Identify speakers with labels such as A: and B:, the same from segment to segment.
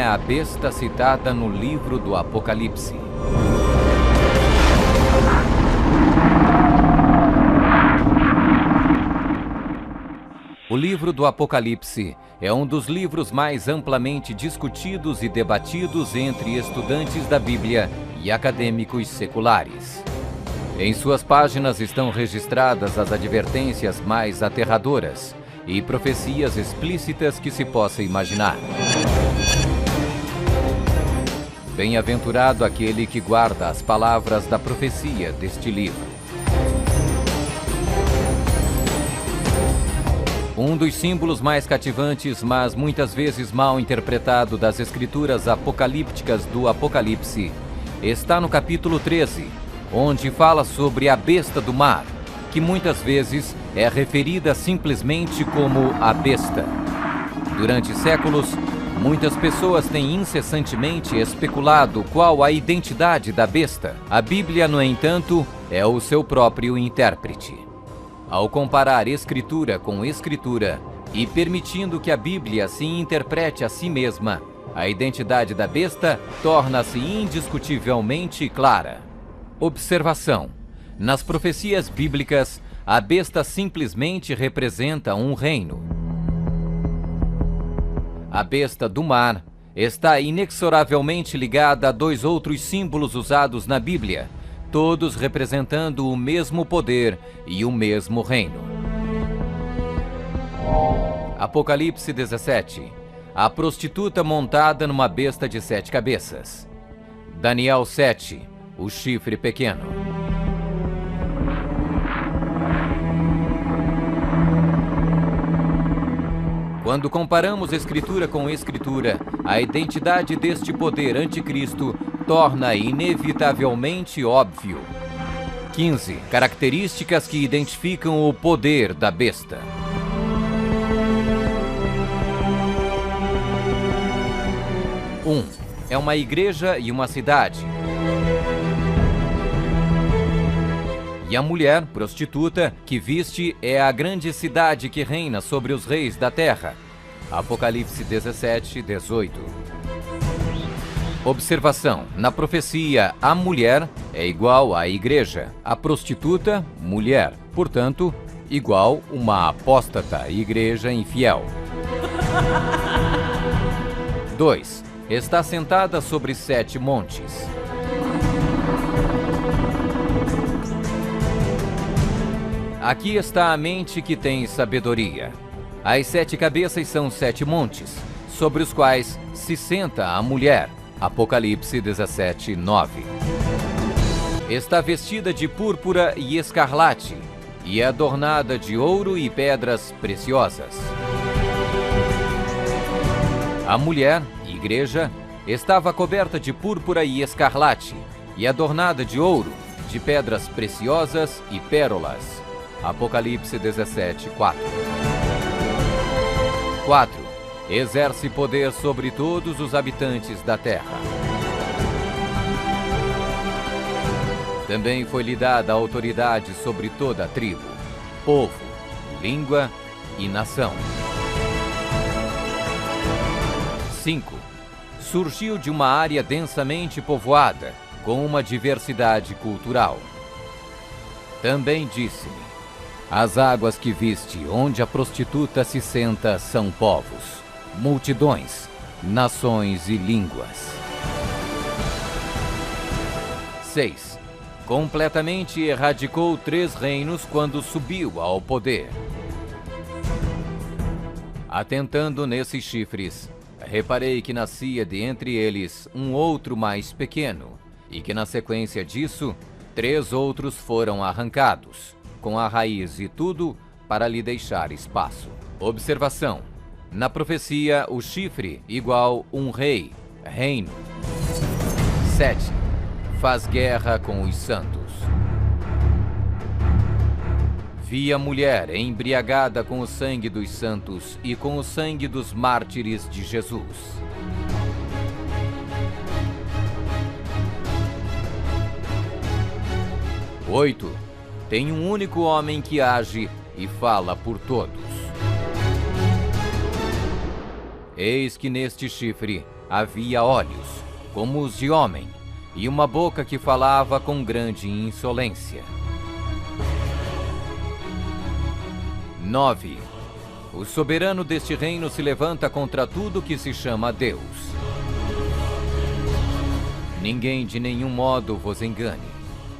A: a besta citada no livro do Apocalipse? O livro do Apocalipse é um dos livros mais amplamente discutidos e debatidos entre estudantes da Bíblia e acadêmicos seculares. Em suas páginas estão registradas as advertências mais aterradoras e profecias explícitas que se possa imaginar. Bem-aventurado aquele que guarda as palavras da profecia deste livro. Um dos símbolos mais cativantes, mas muitas vezes mal interpretado das escrituras apocalípticas do Apocalipse, está no capítulo 13, onde fala sobre a besta do mar, que muitas vezes é referida simplesmente como a besta. Durante séculos, muitas pessoas têm incessantemente especulado qual a identidade da besta. A Bíblia, no entanto, é o seu próprio intérprete. Ao comparar Escritura com Escritura e permitindo que a Bíblia se interprete a si mesma, a identidade da besta torna-se indiscutivelmente clara. Observação: nas profecias bíblicas, a besta simplesmente representa um reino. A besta do mar está inexoravelmente ligada a dois outros símbolos usados na Bíblia, todos representando o mesmo poder e o mesmo reino. Apocalipse 17. A prostituta montada numa besta de 7 cabeças. Daniel 7. O chifre pequeno. Quando comparamos Escritura com Escritura, a identidade deste poder anticristo torna inevitavelmente óbvio. 15. Características que identificam o poder da besta. 1. É uma igreja e uma cidade. E a mulher, prostituta, que viste é a grande cidade que reina sobre os reis da terra. Apocalipse 17, 18. Observação: na profecia, a mulher é igual à igreja, a prostituta, mulher, portanto, igual uma apóstata, igreja infiel. 2. Está sentada sobre 7 montes. Aqui está a mente que tem sabedoria. As 7 cabeças são 7 montes, sobre os quais se senta a mulher. Apocalipse 17, 9. Está vestida de púrpura e escarlate, e é adornada de ouro e pedras preciosas. A mulher, igreja, estava coberta de púrpura e escarlate, e adornada de ouro, de pedras preciosas e pérolas. Apocalipse 17, 4. 4. Exerce poder sobre todos os habitantes da terra. Também foi-lhe dada a autoridade sobre toda a tribo, povo, língua e nação. 5. Surgiu de uma área densamente povoada, com uma diversidade cultural. Também disse-me: as águas que viste, onde a prostituta se senta, são povos, multidões, nações e línguas. 6. Completamente erradicou 3 reinos quando subiu ao poder. Atentando nesses chifres, reparei que nascia de entre eles um outro mais pequeno, e que na sequência disso, 3 outros foram arrancados, com a raiz e tudo, para lhe deixar espaço. Observação: na profecia, o chifre igual um rei, reino. 7. Faz guerra com os santos. Vi a mulher embriagada com o sangue dos santos e com o sangue dos mártires de Jesus. 8. Tem um único homem que age e fala por todos. Eis que neste chifre havia olhos, como os de homem, e uma boca que falava com grande insolência. 9. O soberano deste reino se levanta contra tudo que se chama Deus. Ninguém de nenhum modo vos engane.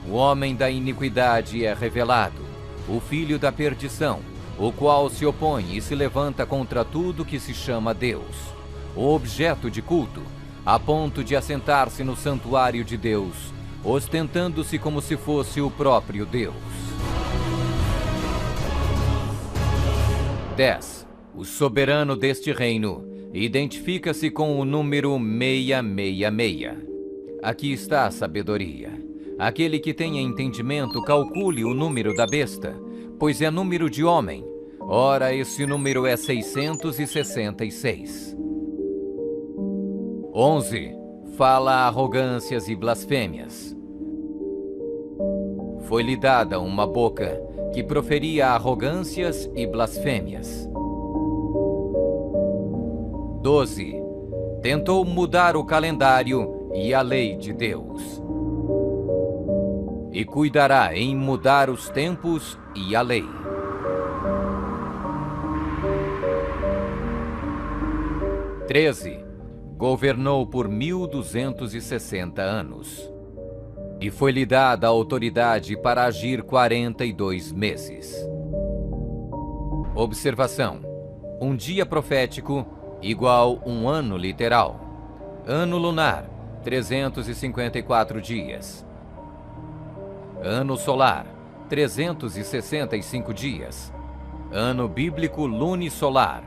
A: O homem da iniquidade é revelado, o filho da perdição, o qual se opõe e se levanta contra tudo que se chama Deus, o objeto de culto, a ponto de assentar-se no santuário de Deus, ostentando-se como se fosse o próprio Deus. 10. O soberano deste reino identifica-se com o número 666. Aqui está a sabedoria. Aquele que tenha entendimento, calcule o número da besta, pois é número de homem. Ora, esse número é 666. 11. Fala arrogâncias e blasfêmias. Foi-lhe dada uma boca que proferia arrogâncias e blasfêmias. 12. Tentou mudar o calendário e a lei de Deus. E cuidará em mudar os tempos e a lei. 13. Governou por 1260 anos. E foi-lhe dada a autoridade para agir 42 meses. Observação: um dia profético igual um ano literal. Ano lunar, 354 dias. Ano solar, 365 dias. Ano bíblico lunisolar,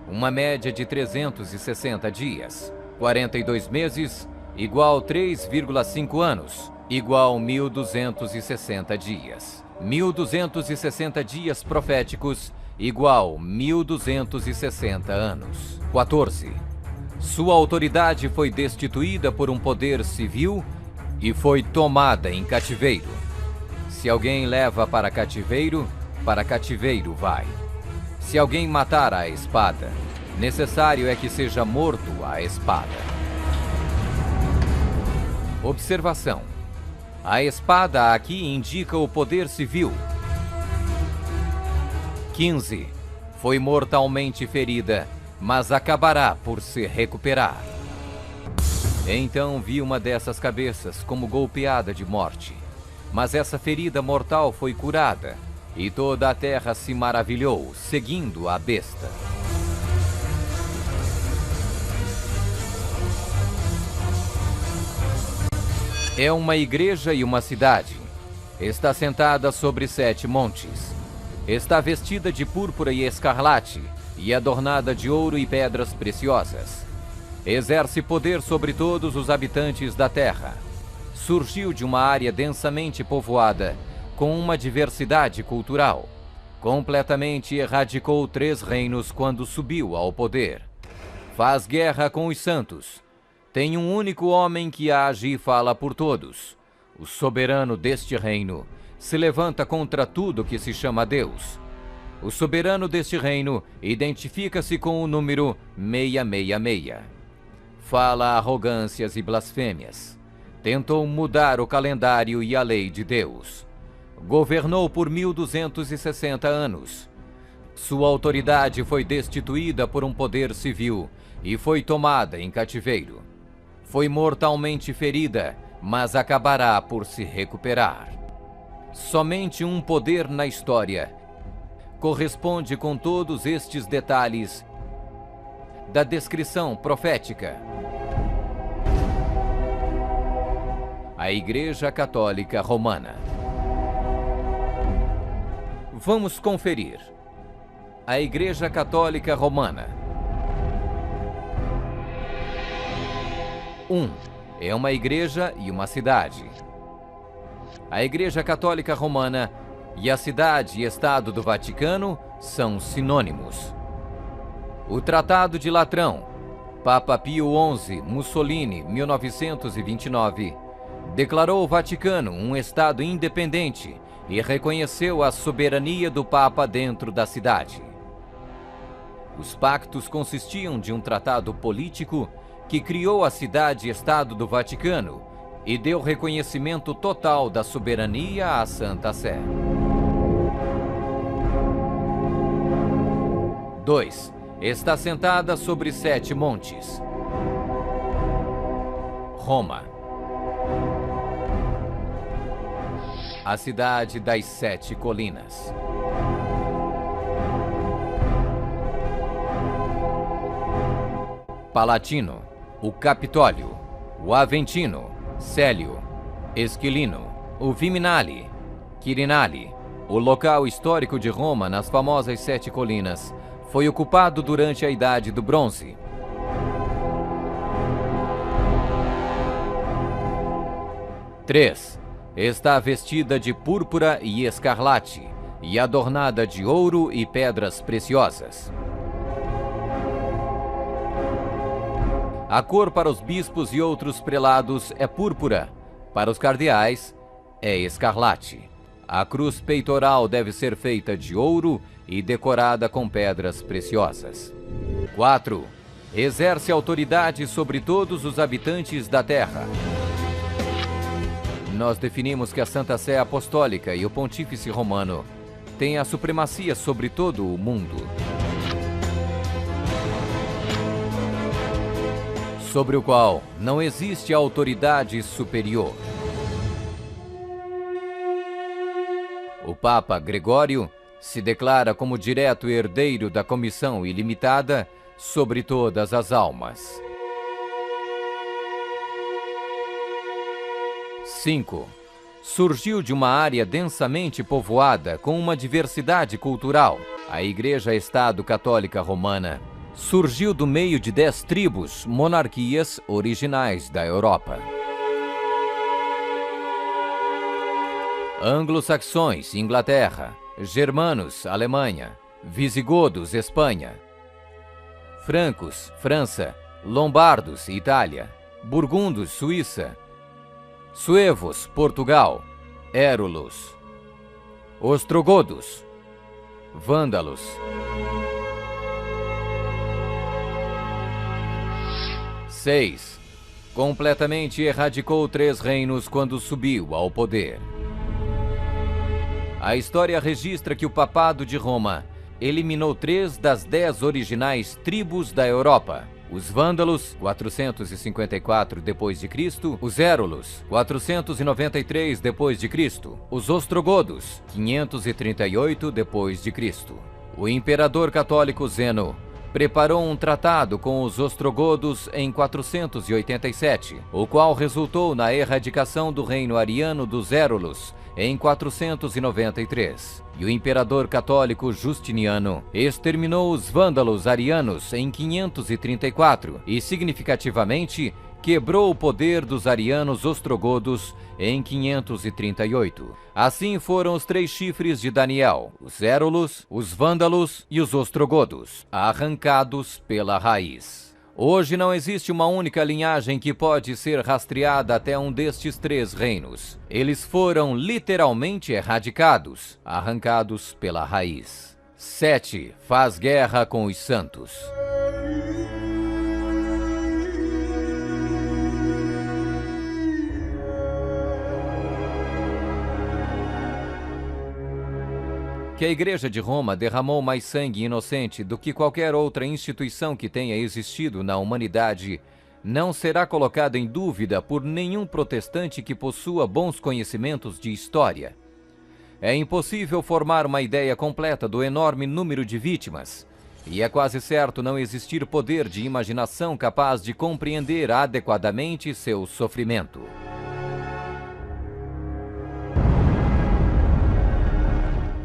A: uma média de 360 dias. 42 meses, igual 3,5 anos, igual 1260 dias. 1260 dias proféticos, igual 1260 anos. 14. Sua autoridade foi destituída por um poder civil e foi tomada em cativeiro. Se alguém leva para cativeiro vai. Se alguém matar à espada, necessário é que seja morto à espada. Observação: a espada aqui indica o poder civil. 15. Foi mortalmente ferida, mas acabará por se recuperar. Então vi uma dessas cabeças como golpeada de morte. Mas essa ferida mortal foi curada, e toda a terra se maravilhou, seguindo a besta. É uma igreja e uma cidade. Está sentada sobre 7 montes. Está vestida de púrpura e escarlate, e adornada de ouro e pedras preciosas. Exerce poder sobre todos os habitantes da terra. Surgiu de uma área densamente povoada, com uma diversidade cultural. Completamente erradicou 3 reinos quando subiu ao poder. Faz guerra com os santos. Tem um único homem que age e fala por todos. O soberano deste reino se levanta contra tudo que se chama Deus. O soberano deste reino identifica-se com o número 666. Fala arrogâncias e blasfêmias. Tentou mudar o calendário e a lei de Deus. Governou por 1260 anos. Sua autoridade foi destituída por um poder civil e foi tomada em cativeiro. Foi mortalmente ferida, mas acabará por se recuperar. Somente um poder na história corresponde com todos estes detalhes da descrição profética. A Igreja Católica Romana. Vamos conferir. A Igreja Católica Romana. 1. É uma igreja e uma cidade. A Igreja Católica Romana e a cidade e estado do Vaticano são sinônimos. O Tratado de Latrão, Papa Pio XI, Mussolini, 1929, declarou o Vaticano um estado independente e reconheceu a soberania do Papa dentro da cidade. Os pactos consistiam de um tratado político que criou a cidade-estado do Vaticano e deu reconhecimento total da soberania à Santa Sé. 2. Está sentada sobre 7 montes. Roma. A cidade das 7 colinas. Palatino, o Capitólio, o Aventino, Célio, Esquilino, o Viminale, Quirinale. O local histórico de Roma nas famosas 7 colinas foi ocupado durante a Idade do Bronze. Três. Está vestida de púrpura e escarlate e adornada de ouro e pedras preciosas. A cor para os bispos e outros prelados é púrpura, para os cardeais é escarlate. A cruz peitoral deve ser feita de ouro e decorada com pedras preciosas. 4. Exerce autoridade sobre todos os habitantes da terra. Nós definimos que a Santa Sé Apostólica e o Pontífice Romano têm a supremacia sobre todo o mundo. Sobre o qual não existe autoridade superior. O Papa Gregório se declara como direto herdeiro da comissão ilimitada sobre todas as almas. 5. Surgiu de uma área densamente povoada com uma diversidade cultural. A Igreja-Estado Católica Romana surgiu do meio de 10 tribos, monarquias originais da Europa. Anglo-saxões, Inglaterra. Germanos, Alemanha. Visigodos, Espanha. Francos, França. Lombardos, Itália. Burgundos, Suíça. Suevos, Portugal. Érulos. Ostrogodos. Vândalos. 6. Completamente erradicou 3 reinos quando subiu ao poder. A história registra que o Papado de Roma eliminou 3 das 10 originais tribos da Europa. Os Vândalos, 454 d.C., os Érulos, 493 d.C., os Ostrogodos, 538 d.C. O imperador católico Zeno preparou um tratado com os ostrogodos em 487, o qual resultou na erradicação do reino ariano dos Érulos em 493. E o imperador católico Justiniano exterminou os vândalos arianos em 534 e, significativamente, quebrou o poder dos arianos ostrogodos em 538. Assim foram os 3 chifres de Daniel, os Érulos, os Vândalos e os Ostrogodos, arrancados pela raiz. Hoje não existe uma única linhagem que pode ser rastreada até um destes 3 reinos. Eles foram literalmente erradicados, arrancados pela raiz. 7. Faz guerra com os santos. Que a Igreja de Roma derramou mais sangue inocente do que qualquer outra instituição que tenha existido na humanidade não será colocada em dúvida por nenhum protestante que possua bons conhecimentos de história. É impossível formar uma ideia completa do enorme número de vítimas, e é quase certo não existir poder de imaginação capaz de compreender adequadamente seu sofrimento.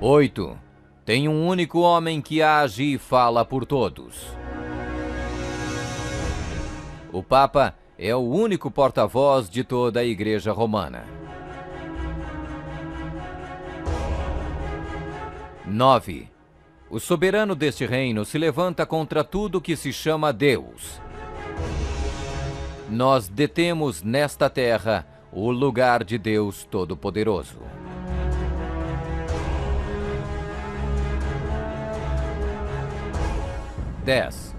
A: 8. Tem um único homem que age e fala por todos. O Papa é o único porta-voz de toda a Igreja Romana. 9. O soberano deste reino se levanta contra tudo que se chama Deus. Nós detemos nesta terra o lugar de Deus Todo-Poderoso. 10.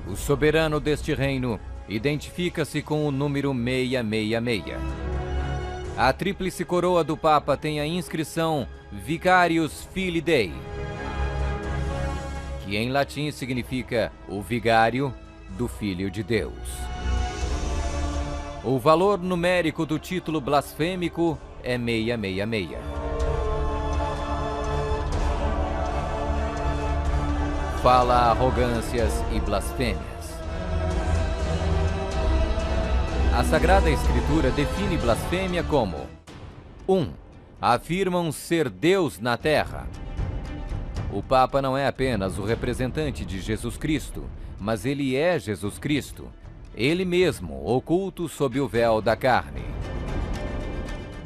A: O soberano deste reino identifica-se com o número 666. A tríplice coroa do Papa tem a inscrição Vicarius Filii Dei, que em latim significa o vigário do Filho de Deus. O valor numérico do título blasfêmico é 666. Fala arrogâncias e blasfêmias. A Sagrada Escritura define blasfêmia como 1. Afirmam ser Deus na terra. O Papa não é apenas o representante de Jesus Cristo, mas ele é Jesus Cristo, ele mesmo, oculto sob o véu da carne.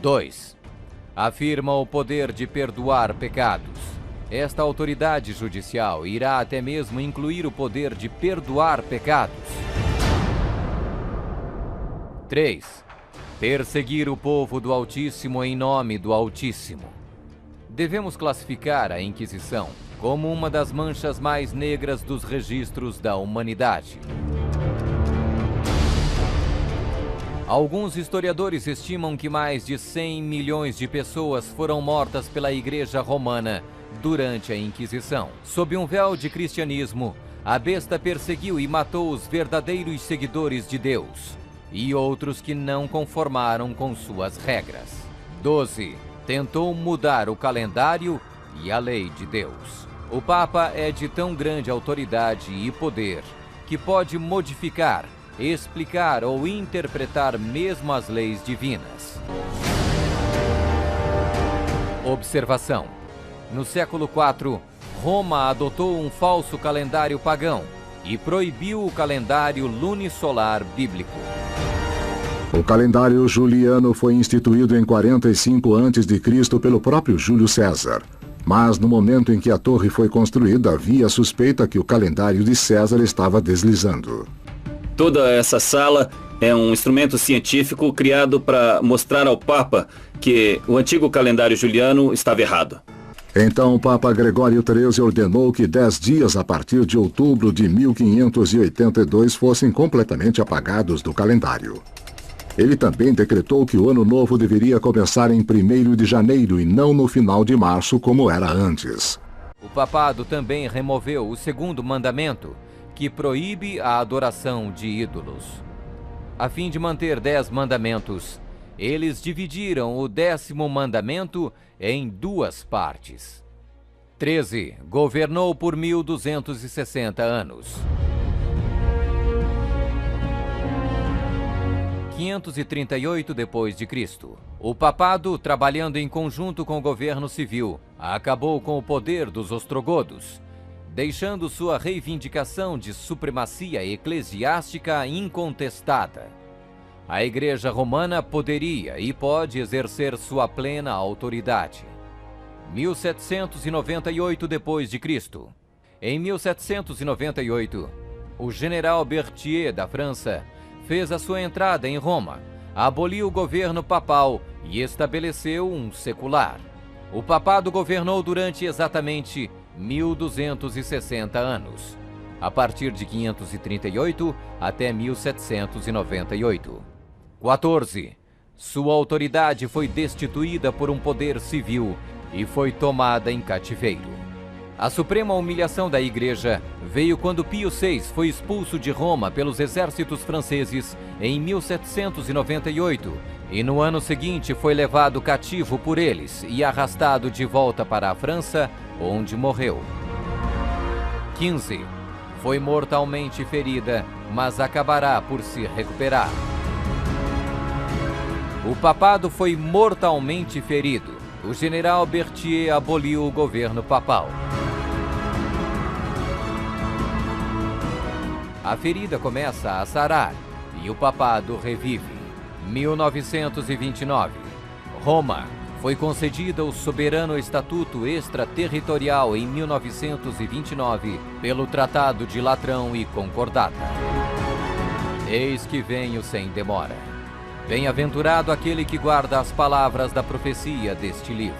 A: 2. Afirma o poder de perdoar pecados. Esta autoridade judicial irá até mesmo incluir o poder de perdoar pecados. 3. Perseguir o povo do Altíssimo em nome do Altíssimo. Devemos classificar a Inquisição como uma das manchas mais negras dos registros da humanidade. Alguns historiadores estimam que mais de 100 milhões de pessoas foram mortas pela Igreja Romana durante a Inquisição. Sob um véu de cristianismo, a besta perseguiu e matou os verdadeiros seguidores de Deus e outros que não conformaram com suas regras. 12. Tentou mudar o calendário e a lei de Deus. O Papa é de tão grande autoridade e poder que pode modificar, explicar ou interpretar mesmo as leis divinas. Observação: no século IV, Roma adotou um falso calendário pagão e proibiu o calendário lunisolar bíblico.
B: O calendário juliano foi instituído em 45 a.C. pelo próprio Júlio César. Mas no momento em que a torre foi construída, havia suspeita que o calendário de César estava deslizando.
C: Toda essa sala é um instrumento científico criado para mostrar ao Papa que o antigo calendário juliano estava errado.
B: Então o Papa Gregório XIII ordenou que 10 dias a partir de outubro de 1582 fossem completamente apagados do calendário. Ele também decretou que o ano novo deveria começar em 1º de janeiro e não no final de março, como era antes.
A: O papado também removeu o 2º mandamento, que proíbe a adoração de ídolos. A fim de manter 10 mandamentos, eles dividiram o 10º mandamento em 2 partes. 13. Governou por 1260 anos. 538 d.C. O papado, trabalhando em conjunto com o governo civil, acabou com o poder dos ostrogodos, deixando sua reivindicação de supremacia eclesiástica incontestada. A Igreja Romana poderia e pode exercer sua plena autoridade. 1798 d.C. Em 1798, o general Berthier da França fez a sua entrada em Roma, aboliu o governo papal e estabeleceu um secular. O papado governou durante exatamente 1260 anos, a partir de 538 até 1798. 14. Sua autoridade foi destituída por um poder civil e foi tomada em cativeiro. A suprema humilhação da Igreja veio quando Pio VI foi expulso de Roma pelos exércitos franceses em 1798 e no ano seguinte foi levado cativo por eles e arrastado de volta para a França, onde morreu. 15. Foi mortalmente ferida, mas acabará por se recuperar. O papado foi mortalmente ferido. O general Berthier aboliu o governo papal. A ferida começa a sarar e o papado revive. 1929. Roma foi concedida o soberano estatuto extraterritorial em 1929 pelo Tratado de Latrão e Concordata. Eis que venho sem demora. Bem-aventurado aquele que guarda as palavras da profecia deste livro.